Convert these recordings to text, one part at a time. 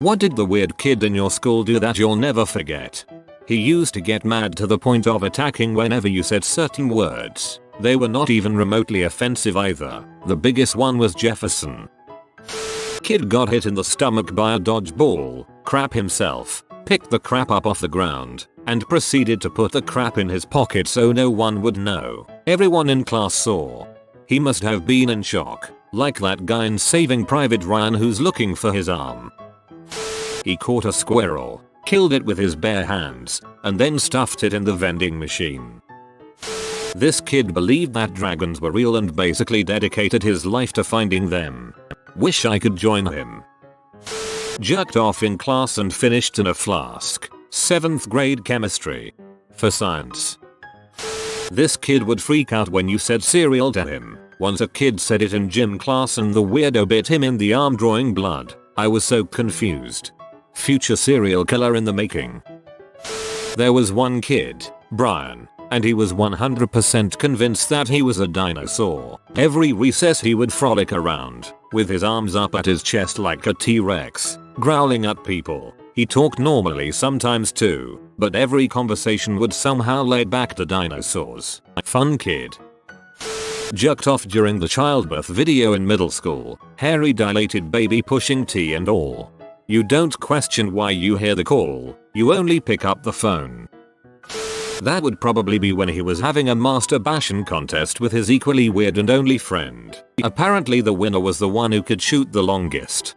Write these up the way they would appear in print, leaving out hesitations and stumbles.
What did the weird kid in your school do that you'll never forget? He used to get mad to the point of attacking whenever you said certain words. They were not even remotely offensive either. The biggest one was Jefferson. Kid got hit in the stomach by a dodgeball, crap himself, picked the crap up off the ground, and proceeded to put the crap in his pocket so no one would know. Everyone in class saw. He must have been in shock, like that guy in Saving Private Ryan who's looking for his arm. He caught a squirrel, killed it with his bare hands, and then stuffed it in the vending machine. This kid believed that dragons were real and basically dedicated his life to finding them. Wish I could join him. Jerked off in class and finished in a flask. 7th grade chemistry. For science. This kid would freak out when you said cereal to him. Once a kid said it in gym class and the weirdo bit him in the arm drawing blood. I was so confused. Future serial killer in the making. There was one kid, Brian, and he was 100% convinced that he was a dinosaur. Every recess he would frolic around, with his arms up at his chest like a T-Rex, growling at people. He talked normally sometimes too, but every conversation would somehow lead back to dinosaurs. Fun kid. Jerked off during the childbirth video in middle school, hairy dilated baby pushing tea and all. You don't question why you hear the call, you only pick up the phone. That would probably be when he was having a masturbation contest with his equally weird and only friend. Apparently the winner was the one who could shoot the longest.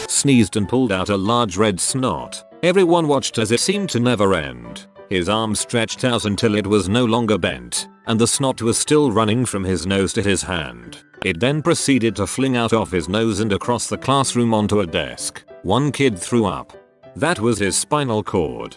Sneezed and pulled out a large red snot. Everyone watched as it seemed to never end. His arm stretched out until it was no longer bent, and the snot was still running from his nose to his hand. It then proceeded to fling out of his nose and across the classroom onto a desk. One kid threw up. That was his spinal cord.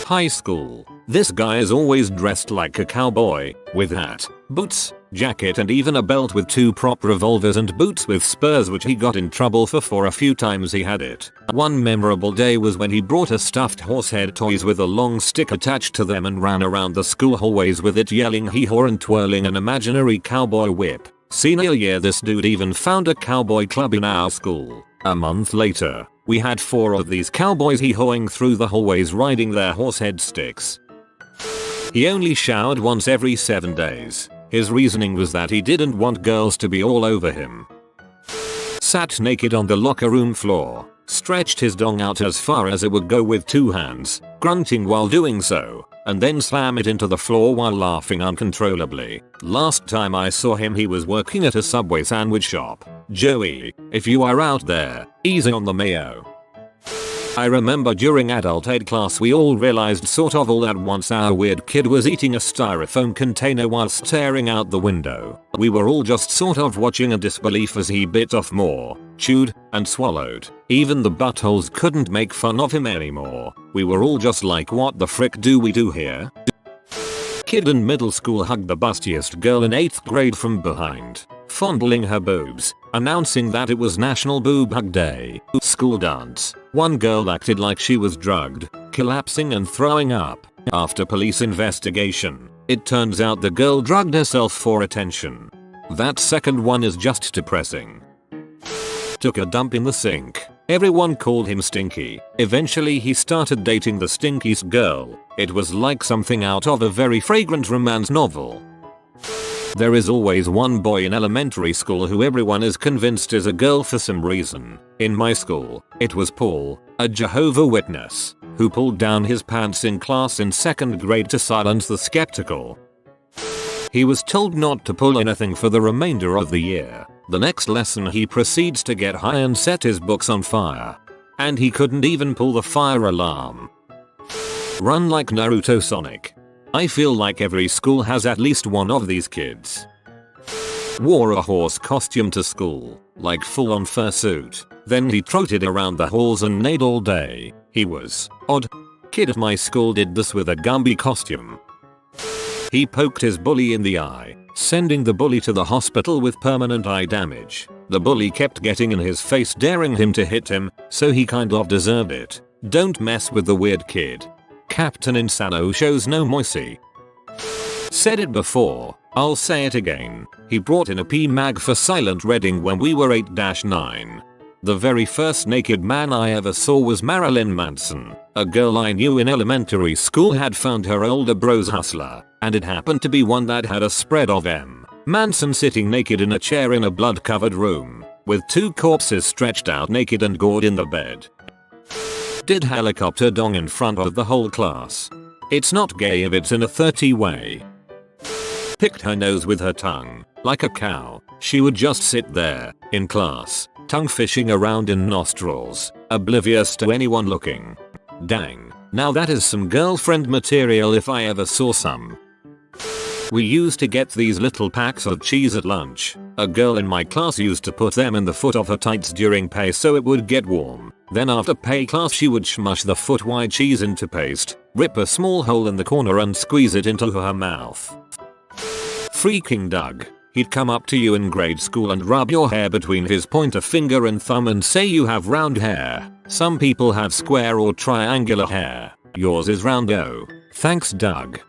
High school. This guy is always dressed like a cowboy, with hat, boots, jacket and even a belt with 2 prop revolvers and boots with spurs which he got in trouble for a few times he had it. One memorable day was when he brought a stuffed horsehead toys with a long stick attached to them and ran around the school hallways with it yelling hee-haw and twirling an imaginary cowboy whip. Senior year this dude even found a cowboy club in our school. A month later, we had 4 of these cowboys hee-hawing through the hallways riding their horsehead sticks. He only showered once every 7 days. His reasoning was that he didn't want girls to be all over him. Sat naked on the locker room floor, stretched his dong out as far as it would go with 2 hands, grunting while doing so, and then slam it into the floor while laughing uncontrollably. Last time I saw him he was working at a Subway sandwich shop. Joey, if you are out there, easy on the mayo. I remember during adult ed class we all realized sort of all at once our weird kid was eating a styrofoam container while staring out the window. We were all just sort of watching in disbelief as he bit off more, chewed, and swallowed. Even the buttholes couldn't make fun of him anymore. We were all just like, what the frick do we do here? Kid in middle school hugged the bustiest girl in 8th grade from behind, fondling her boobs, announcing that it was National Boob Hug Day. School dance. One girl acted like she was drugged, collapsing and throwing up. After police investigation, it turns out the girl drugged herself for attention. That second one is just depressing. Took a dump in the sink. Everyone called him Stinky. Eventually he started dating the stinkiest girl. It was like something out of a very fragrant romance novel. There is always one boy in elementary school who everyone is convinced is a girl for some reason. In my school, it was Paul, a Jehovah's Witness, who pulled down his pants in class in 2nd grade to silence the skeptical. He was told not to pull anything for the remainder of the year. The next lesson he proceeds to get high and set his books on fire. And he couldn't even pull the fire alarm. Run like Naruto Sonic. I feel like every school has at least one of these kids. Wore a horse costume to school, like full on fursuit. Then he trotted around the halls and neighed all day. He was odd. Kid at my school did this with a Gumby costume. He poked his bully in the eye, sending the bully to the hospital with permanent eye damage. The bully kept getting in his face daring him to hit him, so he kind of deserved it. Don't mess with the weird kid. Captain Insano shows no mercy. Said it before, I'll say it again. He brought in a P mag for silent reading when we were 8-9. The very first naked man I ever saw was Marilyn Manson. A girl I knew in elementary school had found her older bro's hustler, and it happened to be one that had a spread of M. Manson sitting naked in a chair in a blood-covered room, with 2 corpses stretched out naked and gored in the bed. Did helicopter dong in front of the whole class. It's not gay if it's in a 30 way. Picked her nose with her tongue, like a cow. She would just sit there, in class, tongue fishing around in nostrils, oblivious to anyone looking. Dang, now that is some girlfriend material if I ever saw some. We used to get these little packs of cheese at lunch. A girl in my class used to put them in the foot of her tights during pay so it would get warm. Then after pay class she would smush the foot-wide cheese into paste, rip a small hole in the corner and squeeze it into her mouth. Freaking Doug. He'd come up to you in grade school and rub your hair between his pointer finger and thumb and say you have round hair. Some people have square or triangular hair. Yours is round. Oh, thanks Doug.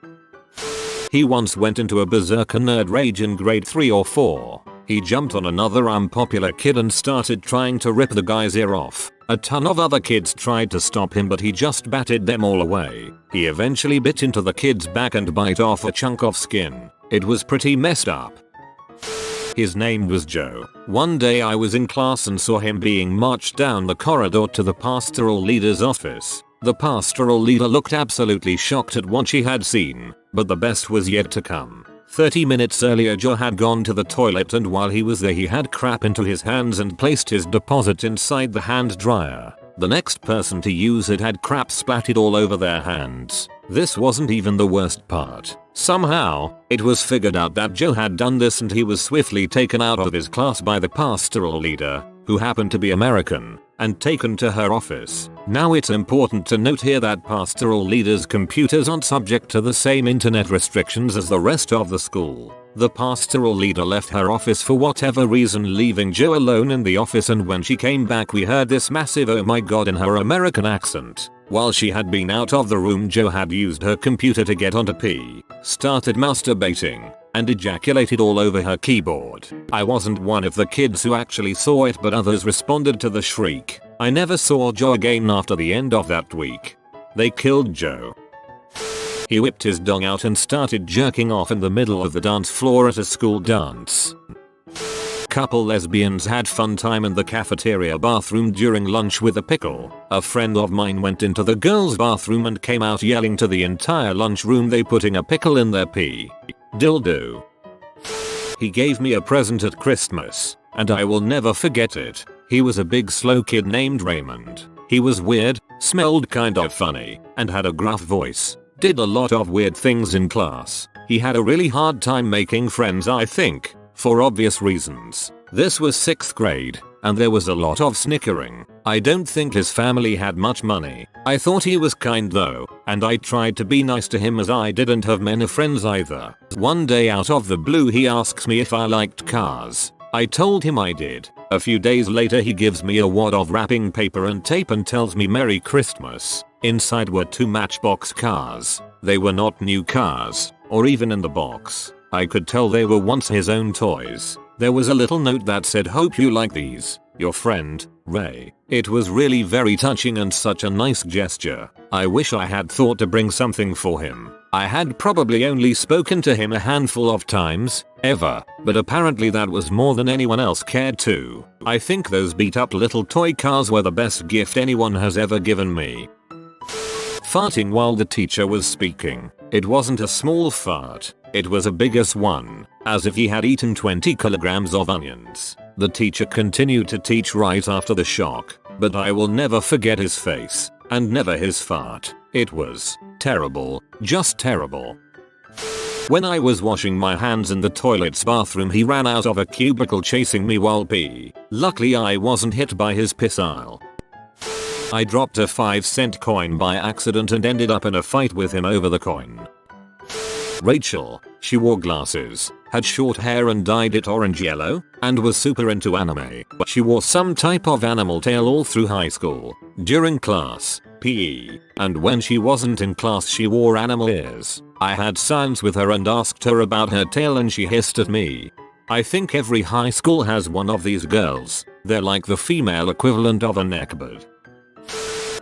He once went into a berserker nerd rage in grade 3 or 4. He jumped on another unpopular kid and started trying to rip the guy's ear off. A ton of other kids tried to stop him but he just batted them all away. He eventually bit into the kid's back and bite off a chunk of skin. It was pretty messed up. His name was Joe. One day I was in class and saw him being marched down the corridor to the pastoral leader's office. The pastoral leader looked absolutely shocked at what she had seen, but the best was yet to come. 30 minutes earlier Joe had gone to the toilet and while he was there he had crap into his hands and placed his deposit inside the hand dryer. The next person to use it had crap splattered all over their hands. This wasn't even the worst part. Somehow, it was figured out that Joe had done this and he was swiftly taken out of his class by the pastoral leader, who happened to be American, and taken to her office. Now it's important to note here that pastoral leaders' computers aren't subject to the same internet restrictions as the rest of the school. The pastoral leader left her office for whatever reason, leaving Joe alone in the office, and when she came back we heard this massive oh my god in her American accent. While she had been out of the room, Joe had used her computer to get onto P, started masturbating, and ejaculated all over her keyboard. I wasn't one of the kids who actually saw it, but others responded to the shriek. I never saw Joe again after the end of that week. They killed Joe. He whipped his dong out and started jerking off in the middle of the dance floor at a school dance. Couple lesbians had fun time in the cafeteria bathroom during lunch with a pickle. A friend of mine went into the girls' bathroom and came out yelling to the entire lunchroom they putting a pickle in their pee. Dildo. He gave me a present at Christmas, and I will never forget it. He was a big slow kid named Raymond. He was weird, smelled kind of funny, and had a gruff voice. Did a lot of weird things in class. He had a really hard time making friends, I think, for obvious reasons. This was 6th grade, and there was a lot of snickering. I don't think his family had much money. I thought he was kind though, and I tried to be nice to him as I didn't have many friends either. One day out of the blue he asks me if I liked cars. I told him I did. A few days later he gives me a wad of wrapping paper and tape and tells me Merry Christmas. Inside were 2 Matchbox cars. They were not new cars, or even in the box. I could tell they were once his own toys. There was a little note that said, "Hope you like these. Your friend, Ray." It was really very touching and such a nice gesture. I wish I had thought to bring something for him. I had probably only spoken to him a handful of times, ever, but apparently that was more than anyone else cared to. I think those beat up little toy cars were the best gift anyone has ever given me. Farting while the teacher was speaking. It wasn't a small fart. It was a biggest one, as if he had eaten 20 kilograms of onions. The teacher continued to teach right after the shock, but I will never forget his face, and never his fart. It was terrible, just terrible. When I was washing my hands in the toilet's bathroom, he ran out of a cubicle chasing me while pee. Luckily I wasn't hit by his pissile. I dropped a 5-cent coin by accident and ended up in a fight with him over the coin. Rachel, she wore glasses, had short hair and dyed it orange yellow, and was super into anime. She wore some type of animal tail all through high school. During class, PE, and when she wasn't in class she wore animal ears. I had science with her and asked her about her tail and she hissed at me. I think every high school has one of these girls. They're like the female equivalent of a neckbeard.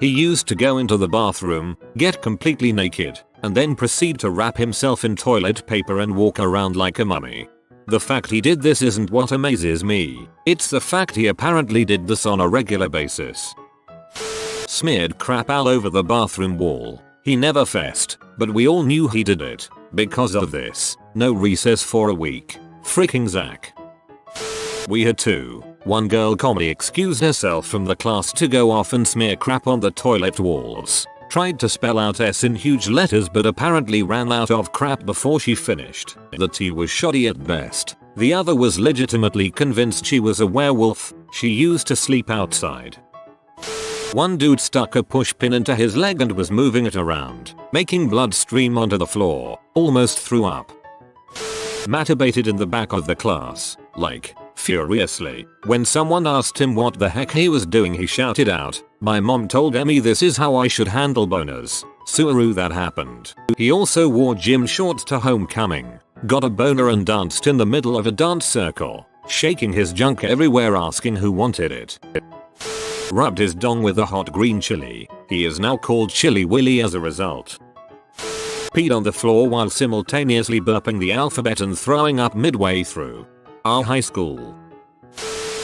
He used to go into the bathroom, get completely naked, and then proceed to wrap himself in toilet paper and walk around like a mummy. The fact he did this isn't what amazes me, it's the fact he apparently did this on a regular basis. Smeared crap all over the bathroom wall. He never fessed, but we all knew he did it. Because of this, no recess for a week. Freaking Zach. We had two. One girl calmly excused herself from the class to go off and smear crap on the toilet walls. Tried to spell out S in huge letters but apparently ran out of crap before she finished. The tea was shoddy at best. The other was legitimately convinced she was a werewolf. She used to sleep outside. One dude stuck a push pin into his leg and was moving it around, making blood stream onto the floor. Almost threw up. Masturbated in the back of the class, like, furiously. When someone asked him what the heck he was doing, he shouted out, "My mom told me this is how I should handle boners." Suaru, that happened. He also wore gym shorts to homecoming, got a boner and danced in the middle of a dance circle, shaking his junk everywhere asking who wanted it. Rubbed his dong with a hot green chili. He is now called Chili Willy as a result. Peed on the floor while simultaneously burping the alphabet and throwing up midway through. Our high school.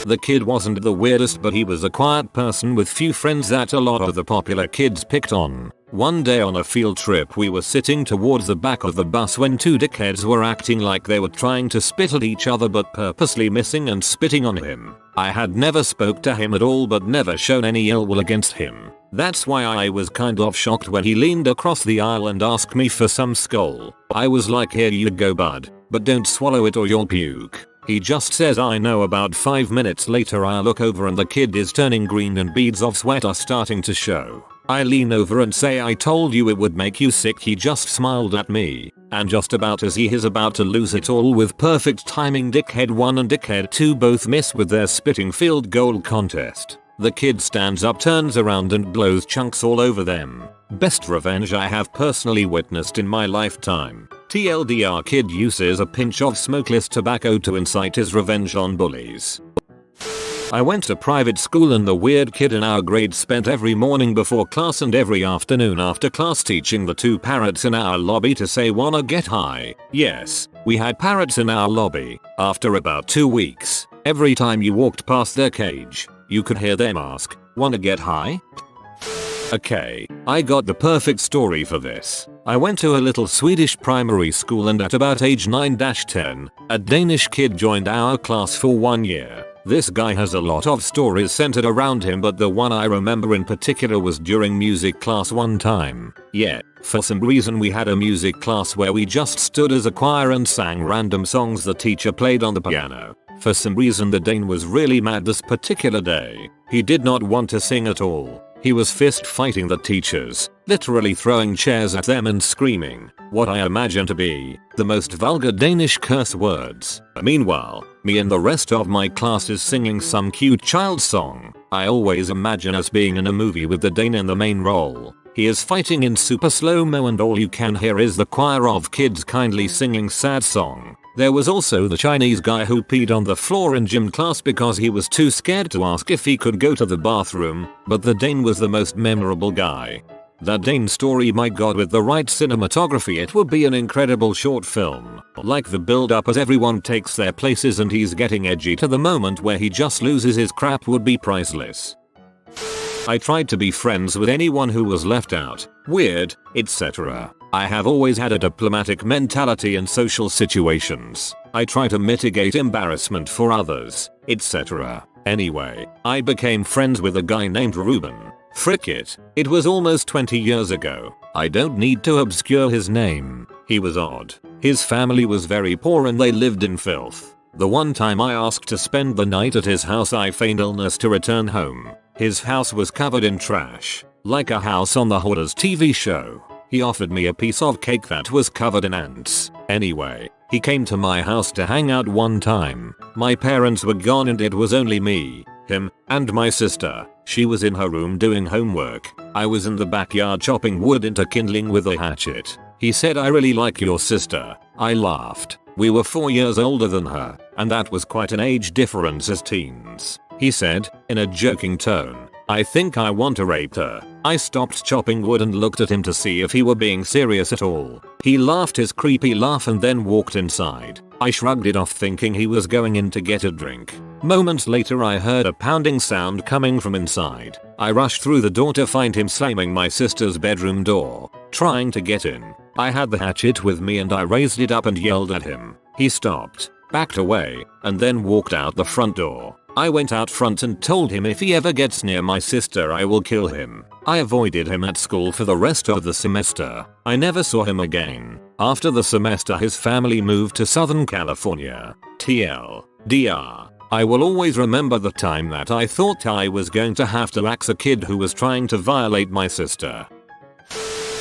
The kid wasn't the weirdest, but he was a quiet person with few friends that a lot of the popular kids picked on. One day on a field trip we were sitting towards the back of the bus when two dickheads were acting like they were trying to spit at each other but purposely missing and spitting on him. I had never spoke to him at all but never shown any ill will against him. That's why I was kind of shocked when he leaned across the aisle and asked me for some skull. I was like, "Here you go bud, but don't swallow it or you'll puke." He just says I know. About 5 minutes later I look over and the kid is turning green and beads of sweat are starting to show. I lean over and say, "I told you it would make you sick." He just smiled at me, and just about as he is about to lose it all with perfect timing, dickhead 1 and dickhead 2 both miss with their spitting field goal contest. The kid stands up, turns around and blows chunks all over them. Best revenge I have personally witnessed in my lifetime. TLDR, kid uses a pinch of smokeless tobacco to incite his revenge on bullies. I went to private school and the weird kid in our grade spent every morning before class and every afternoon after class teaching the two parrots in our lobby to say, "Wanna get high?" Yes, we had parrots in our lobby. After about 2 weeks, every time you walked past their cage, you could hear them ask, "Wanna get high?" Okay, I got the perfect story for this. I went to a little Swedish primary school and at about age 9-10, a Danish kid joined our class for 1 year. This guy has a lot of stories centered around him, but the one I remember in particular was during music class one time. Yeah, for some reason we had a music class where we just stood as a choir and sang random songs the teacher played on the piano. For some reason the Dane was really mad this particular day. He did not want to sing at all. He was fist fighting the teachers, literally throwing chairs at them and screaming what I imagine to be the most vulgar Danish curse words. Meanwhile, me and the rest of my class is singing some cute child song. I always imagine us being in a movie with the Dane in the main role. He is fighting in super slow-mo and all you can hear is the choir of kids kindly singing sad song. There was also the Chinese guy who peed on the floor in gym class because he was too scared to ask if he could go to the bathroom, but the Dane was the most memorable guy. That Dane story, my god, with the right cinematography it would be an incredible short film. Like the build up as everyone takes their places and he's getting edgy to the moment where he just loses his crap would be priceless. I tried to be friends with anyone who was left out, weird, etc. I have always had a diplomatic mentality in social situations. I try to mitigate embarrassment for others, etc. Anyway, I became friends with a guy named Ruben. Frick it, it was almost 20 years ago. I don't need to obscure his name. He was odd. His family was very poor and they lived in filth. The one time I asked to spend the night at his house I feigned illness to return home. His house was covered in trash, like a house on the Hoarders TV show. He offered me a piece of cake that was covered in ants. Anyway, he came to my house to hang out one time. My parents were gone and it was only me, him, and my sister. She was in her room doing homework. I was in the backyard chopping wood into kindling with a hatchet. He said, "I really like your sister." I laughed. We were 4 years older than her, and that was quite an age difference as teens. he said, in a joking tone. I think I want to rape her. I stopped chopping wood and looked at him to see if he were being serious at all. He laughed his creepy laugh and then walked inside. I shrugged it off thinking he was going in to get a drink. Moments later I heard a pounding sound coming from inside. I rushed through the door to find him slamming my sister's bedroom door, trying to get in. I had the hatchet with me and I raised it up and yelled at him. He stopped, backed away, and then walked out the front door. I went out front and told him if he ever gets near my sister I will kill him. I avoided him at school for the rest of the semester. I never saw him again. After the semester his family moved to Southern California. TLDR. I will always remember the time that I thought I was going to have to axe a kid who was trying to violate my sister.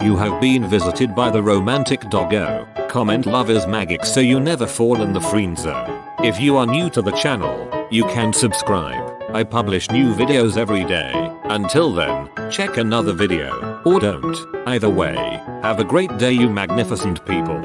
You have been visited by the romantic doggo. Comment love is magic so you never fall in the friend zone. If you are new to the channel, you can subscribe. I publish new videos every day. Until then, check another video, or don't. Either way, have a great day you magnificent people.